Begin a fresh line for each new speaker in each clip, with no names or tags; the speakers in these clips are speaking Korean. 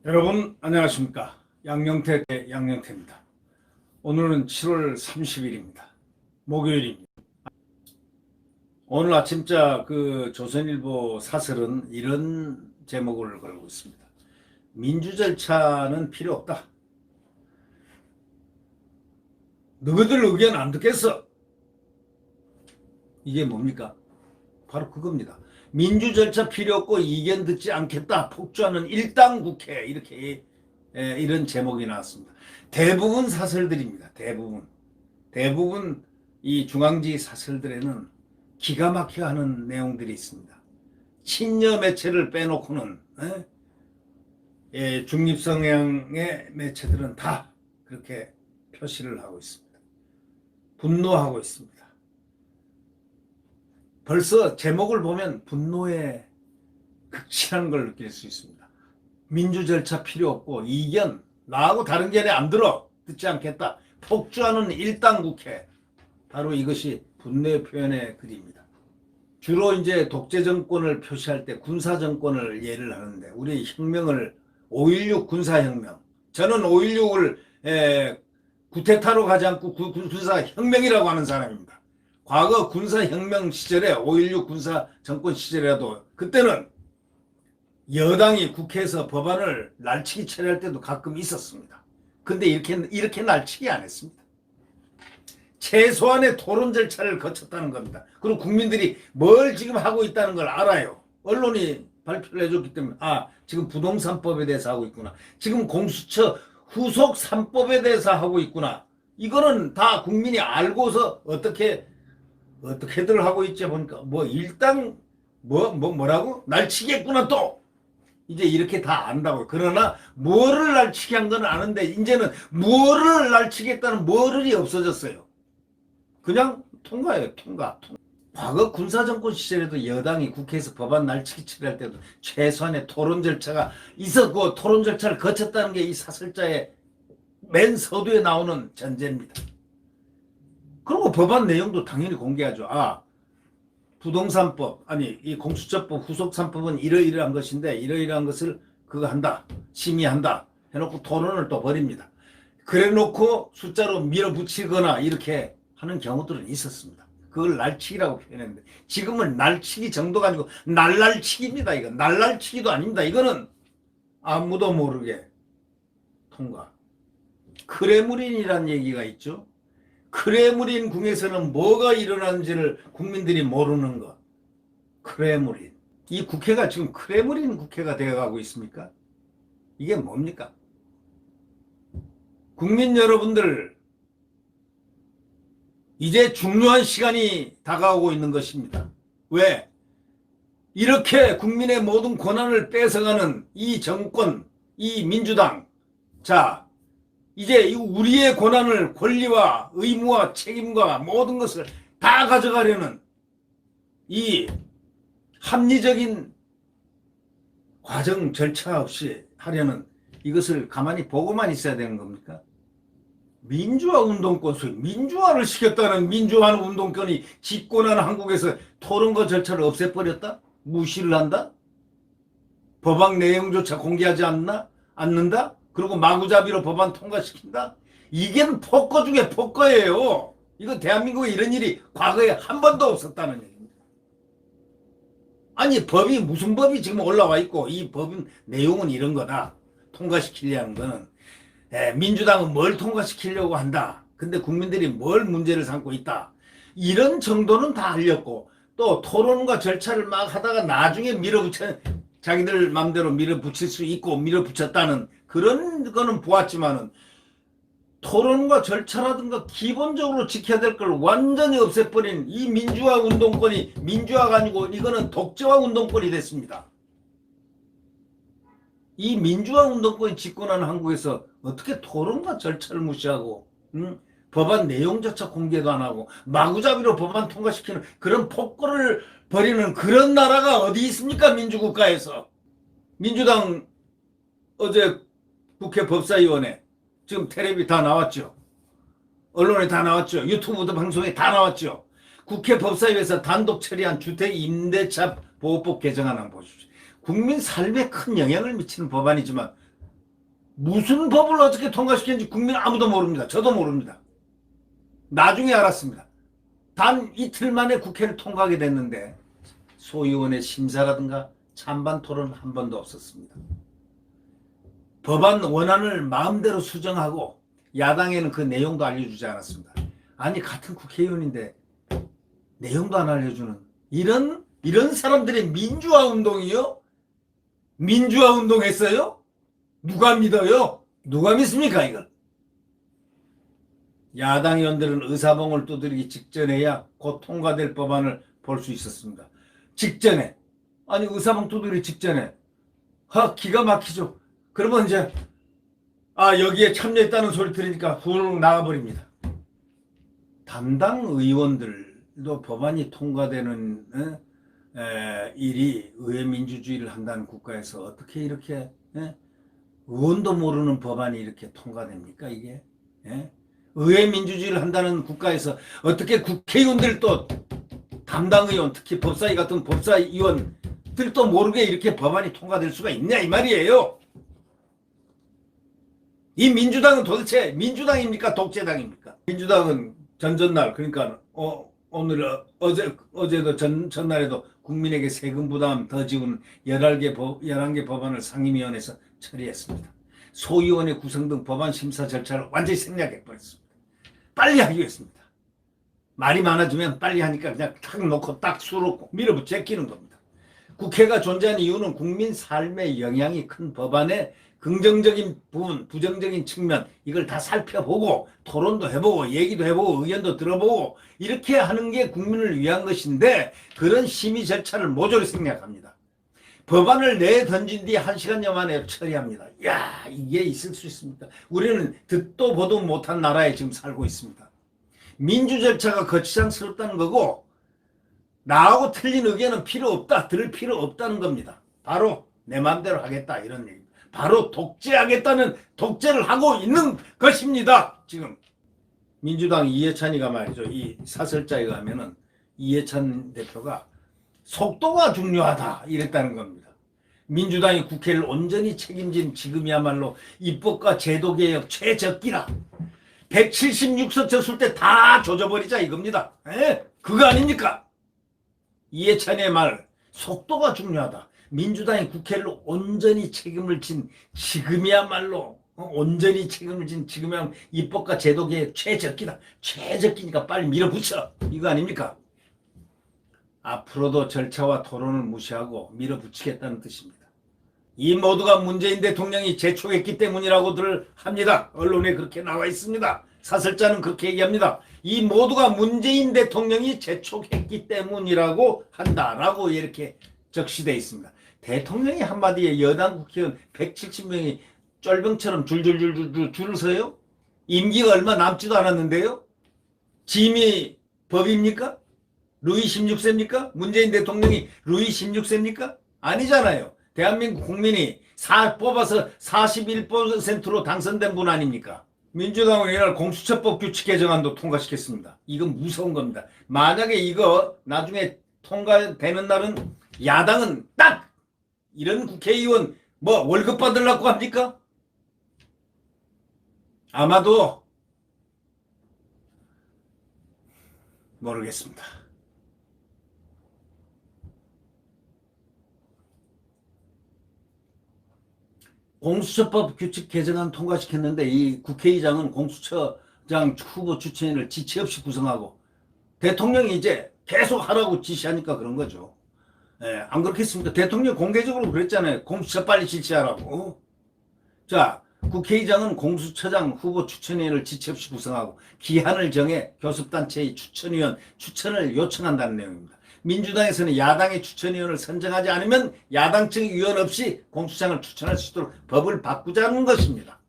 여러분 안녕하십니까. 양영택의 양영택입니다. 오늘은 7월 30일입니다. 목요일입니다. 오늘 아침자 조선일보 사설은 이런 제목을 걸고 있습니다. 민주 절차는 필요 없다. 너희들 의견 안 듣겠어. 이게 뭡니까? 바로 그겁니다. 민주 절차 필요 없고 이견 듣지 않겠다. 폭주하는 일당 국회. 이렇게 이런 제목이 나왔습니다. 대부분 사설들입니다. 대부분 이 중앙지 사설들에는 기가 막혀 하는 내용들이 있습니다. 친여 매체를 빼놓고는 중립 성향의 매체들은 다 그렇게 표시를 하고 있습니다. 분노하고 있습니다. 벌써 제목을 보면 분노의 극치라는 걸 느낄 수 있습니다. 민주 절차 필요 없고 이견 나하고 다른 견해 안 들어 듣지 않겠다. 폭주하는 일당 국회. 바로 이것이 분노의 표현의 글입니다. 주로 이제 독재 정권을 표시할 때 군사 정권을 예를 하는데 우리 혁명을 5.16 군사혁명. 저는 5.16을 구테타로 가지 않고 군사혁명이라고 하는 사람입니다. 과거 군사혁명 시절에 5.16 군사정권 시절에도 그때는 여당이 국회에서 법안을 날치기 처리할 때도 가끔 있었습니다. 근데 이렇게 날치기 안 했습니다. 최소한의 토론 절차를 거쳤다는 겁니다. 그리고 국민들이 뭘 지금 하고 있다는 걸 알아요. 언론이 발표를 해줬기 때문에 지금 부동산법에 대해서 하고 있구나. 지금 공수처 후속 3법에 대해서 하고 있구나. 이거는 다 국민이 알고서 어떻게들 하고 있지 보니까 일당 뭐라고 날치겠구나. 또 이제 이렇게 다 안다고. 그러나 뭐를 날치게 한 건 아는데 이제는 뭐를 날치겠다는 뭐를이 없어졌어요. 그냥 통과예요. 통과. 과거 군사정권 시절에도 여당이 국회에서 법안 날치기 처리할 때도 최소한의 토론 절차가 있었고 토론 절차를 거쳤다는 게 이 사설자의 맨 서두에 나오는 전제입니다. 그리고 법안 내용도 당연히 공개하죠. 부동산법, 이 공수처법 후속 3법은 이러이러한 것인데 이러이러한 것을 그거 한다. 심의한다. 해놓고 토론을 또 벌입니다. 그래 놓고 숫자로 밀어붙이거나 이렇게 하는 경우들은 있었습니다. 그걸 날치기라고 표현했는데 지금은 날치기 정도가 아니고 날날치기입니다. 이거 날날치기도 아닙니다. 이거는 아무도 모르게 통과. 크레므린이라는 얘기가 있죠. 크레므린 궁에서는 뭐가 일어나는지를 국민들이 모르는 것. 크레므린. 이 국회가 지금 크레므린 국회가 되어가고 있습니까? 이게 뭡니까? 국민 여러분들, 이제 중요한 시간이 다가오고 있는 것입니다. 왜? 이렇게 국민의 모든 권한을 뺏어가는 이 정권, 이 민주당. 이제 우리의 권한을, 권리와 의무와 책임과 모든 것을 다 가져가려는 이 합리적인 과정 절차 없이 하려는 이것을 가만히 보고만 있어야 되는 겁니까? 민주화 운동권 소위 민주화를 시켰다는 민주화 운동권이 집권하는 한국에서 토론과 절차를 없애버렸다? 무시를 한다? 법안 내용조차 공개하지 않는다? 그리고 마구잡이로 법안 통과시킨다? 이게 폭거 중에 폭거예요. 이거 대한민국에 이런 일이 과거에 한 번도 없었다는 얘기입니다. 법이 무슨 법이 지금 올라와 있고 이 법은 내용은 이런 거다. 통과시키려는 거는 민주당은 뭘 통과시키려고 한다. 근데 국민들이 뭘 문제를 삼고 있다. 이런 정도는 다 알렸고 또 토론과 절차를 막 하다가 나중에 자기들 마음대로 밀어붙일 수 있고 밀어붙였다는 그런 거는 보았지만은 토론과 절차라든가 기본적으로 지켜야 될 걸 완전히 없애버린 이 민주화 운동권이 민주화가 아니고 이거는 독재화 운동권이 됐습니다. 이 민주화 운동권이 집권하는 한국에서 어떻게 토론과 절차를 무시하고 법안 내용조차 공개도 안 하고 마구잡이로 법안 통과시키는 그런 폭거를 벌이는 그런 나라가 어디 있습니까? 민주국가에서. 민주당 어제 국회 법사위원회 지금 텔레비 다 나왔죠. 언론에 다 나왔죠. 유튜브도 방송에 다 나왔죠. 국회 법사위에서 단독 처리한 주택임대차 보호법 개정안 한번 보십시오. 국민 삶에 큰 영향을 미치는 법안이지만 무슨 법을 어떻게 통과시켰는지 국민 아무도 모릅니다. 저도 모릅니다. 나중에 알았습니다. 단 이틀 만에 국회를 통과하게 됐는데 소위원회 심사라든가 찬반 토론 한 번도 없었습니다. 법안 원안을 마음대로 수정하고 야당에는 그 내용도 알려주지 않았습니다. 아니 같은 국회의원인데 내용도 안 알려주는 이런 사람들의 민주화 운동이요? 민주화 운동했어요? 누가 믿어요? 누가 믿습니까 이걸? 야당 의원들은 의사봉을 두드리기 직전에야 곧 통과될 법안을 볼 수 있었습니다. 직전에. 아니 의사봉 두드리기 직전에. 기가 막히죠. 그러면 이제 여기에 참여했다는 소리 들으니까 훌 나가버립니다. 담당 의원들도 법안이 통과되는 일이 의회 민주주의를 한다는 국가에서 어떻게 이렇게 의원도 모르는 법안이 이렇게 통과됩니까 이게? 의회 민주주의를 한다는 국가에서 어떻게 국회의원들도 담당 의원 특히 법사위 같은 법사위원들도 모르게 이렇게 법안이 통과될 수가 있냐 이 말이에요. 이 민주당은 도대체 민주당입니까 독재당입니까? 민주당은 전날 그러니까 오늘 어제도 전날에도 국민에게 세금 부담 더 지우는 11개 법안을 상임위원회에서 처리했습니다. 소위원회 구성 등 법안 심사 절차를 완전히 생략해버렸습니다. 빨리 하기로 했습니다. 말이 많아지면 빨리 하니까 그냥 탁 놓고 딱 수로 밀어붙이는 겁니다. 국회가 존재하는 이유는 국민 삶에 영향이 큰 법안에 긍정적인 부분, 부정적인 측면 이걸 다 살펴보고 토론도 해보고 얘기도 해보고 의견도 들어보고 이렇게 하는 게 국민을 위한 것인데 그런 심의 절차를 모조리 생략합니다. 법안을 내던진 뒤 1시간여 만에 처리합니다. 야 이게 있을 수 있습니까? 우리는 듣도 보도 못한 나라에 지금 살고 있습니다. 민주 절차가 거추장스럽다는 거고 나하고 틀린 의견은 필요 없다. 들을 필요 없다는 겁니다. 바로 내 마음대로 하겠다 이런 얘기입니다. 바로 독재하겠다는 독재를 하고 있는 것입니다. 지금 민주당 이해찬이가 말이죠. 이 사설자에 가면은 이해찬 대표가 속도가 중요하다 이랬다는 겁니다. 민주당이 국회를 온전히 책임진 지금이야말로 입법과 제도개혁 최적기라. 176석 졌을 때 다 조져버리자 이겁니다. 그거 아닙니까? 이해찬의 말 속도가 중요하다. 민주당이 국회를 온전히 책임을 진 지금이야말로 온전히 책임을 진 지금이야말로 입법과 제도개혁 최적기다. 최적기니까 빨리 밀어붙여. 이거 아닙니까? 앞으로도 절차와 토론을 무시하고 밀어붙이겠다는 뜻입니다. 이 모두가 문재인 대통령이 재촉했기 때문이라고들 합니다. 언론에 그렇게 나와 있습니다. 사설자는 그렇게 얘기합니다. 이 모두가 문재인 대통령이 재촉했기 때문이라고 한다라고 이렇게 적시되어 있습니다. 대통령이 한마디에 여당 국회의원 170명이 쫄병처럼 줄을 서요? 임기가 얼마 남지도 않았는데요? 짐이 법입니까? 루이 16세입니까? 문재인 대통령이 루이 16세입니까? 아니잖아요. 대한민국 국민이 뽑아서 41%로 당선된 분 아닙니까? 민주당은 이날 공수처법 규칙 개정안도 통과시켰습니다. 이건 무서운 겁니다. 만약에 이거 나중에 통과되는 날은 야당은 딱 이런 국회의원 월급 받으려고 합니까? 아마도 모르겠습니다. 공수처법 규칙 개정안 통과시켰는데 이 국회의장은 공수처장 후보 추천을 지체 없이 구성하고 대통령이 이제 계속 하라고 지시하니까 그런 거죠. 안 그렇겠습니까? 대통령이 공개적으로 그랬잖아요. 공수처 빨리 실시하라고. 자, 국회의장은 공수처장 후보 추천위원을 지체 없이 구성하고 기한을 정해 교섭단체의 추천위원 추천을 요청한다는 내용입니다. 민주당에서는 야당의 추천위원을 선정하지 않으면 야당층 위원 없이 공수처장을 추천할 수 있도록 법을 바꾸자는 것입니다.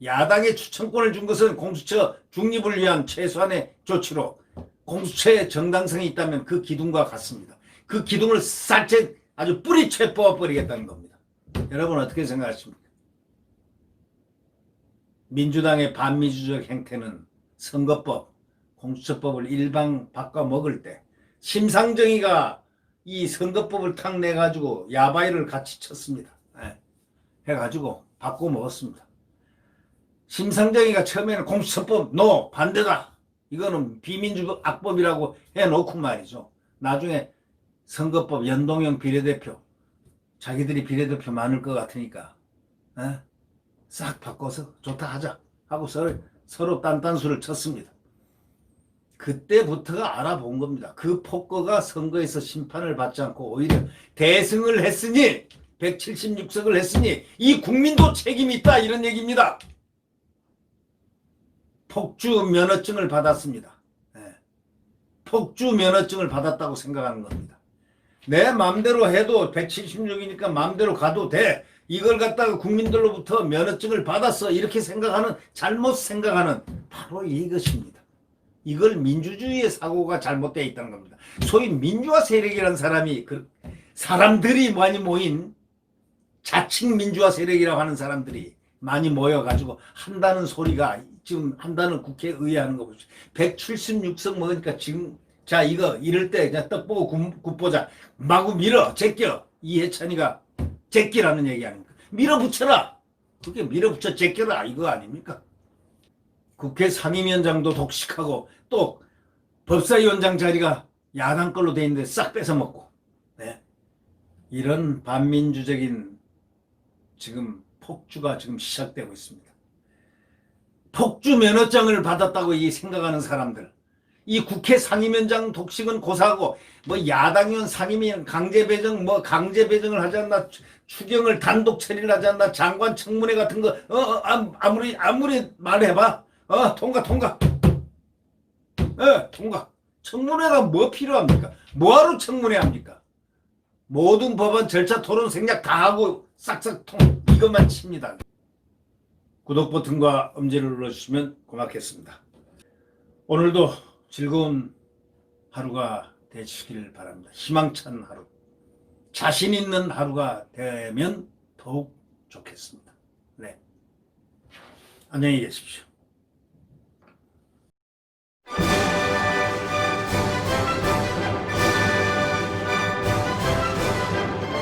야당의 추천권을 준 것은 공수처 중립을 위한 최소한의 조치로 공수처의 정당성이 있다면 그 기둥과 같습니다. 그 기둥을 살짝 아주 뿌리채 뽑아버리겠다는 겁니다. 여러분 어떻게 생각하십니까? 민주당의 반민주적 행태는 선거법, 공수처법을 일방 바꿔먹을 때 심상정의가 이 선거법을 탁 내가지고 야바이를 같이 쳤습니다. 해가지고 바꿔먹었습니다. 심상정이가 처음에는 공수처법 노 반대다. 이거는 비민주 악법이라고 해놓고 말이죠. 나중에 선거법 연동형 비례대표 자기들이 비례대표 많을 것 같으니까 싹 바꿔서 좋다 하자 하고 서로 딴딴수를 쳤습니다. 그때부터가 알아본 겁니다. 그 폭거가 선거에서 심판을 받지 않고 오히려 대승을 했으니 176석을 했으니 이 국민도 책임이 있다 이런 얘기입니다. 폭주 면허증을 받았습니다. 폭주 면허증을 받았다고 생각하는 겁니다. 내 마음대로 해도 176이니까 마음대로 가도 돼. 이걸 갖다가 국민들로부터 면허증을 받았어. 이렇게 생각하는 잘못 생각하는 바로 이것입니다. 이걸 민주주의의 사고가 잘못되어 있다는 겁니다. 소위 민주화 세력이라는 사람들이 많이 모인 자칭 민주화 세력이라고 하는 사람들이 많이 모여가지고 한다는 소리가 지금 한다는 국회의회 하는 거 보십시오. 176석 먹으니까 지금 자 이거 이럴 때 그냥 떡 보고 국 보자 마구 밀어 제껴 이해찬이가 제끼라는 얘기 아닙니까? 밀어붙여라. 그게 밀어붙여 제껴라 이거 아닙니까? 국회 상임위원장도 독식하고 또 법사위원장 자리가 야당 걸로 돼 있는데 싹 뺏어먹고 이런 반민주적인 지금 폭주가 지금 시작되고 있습니다. 폭주 면허증을 받았다고 생각하는 사람들 이 국회 상임위원장 독식은 고사하고 뭐 야당위원 상임위원 강제배정 강제배정을 하지 않나 추경을 단독 처리를 하지 않나 장관 청문회 같은 거 아무리 말해봐 통과 통과 청문회가 뭐 필요합니까? 뭐하러 청문회 합니까? 모든 법안 절차 토론 생략 다 하고 싹싹 통 이것만 칩니다. 구독 버튼과 엄지를 눌러주시면 고맙겠습니다. 오늘도 즐거운 하루가 되시길 바랍니다. 희망찬 하루, 자신 있는 하루가 되면 더욱 좋겠습니다. 안녕히 계십시오.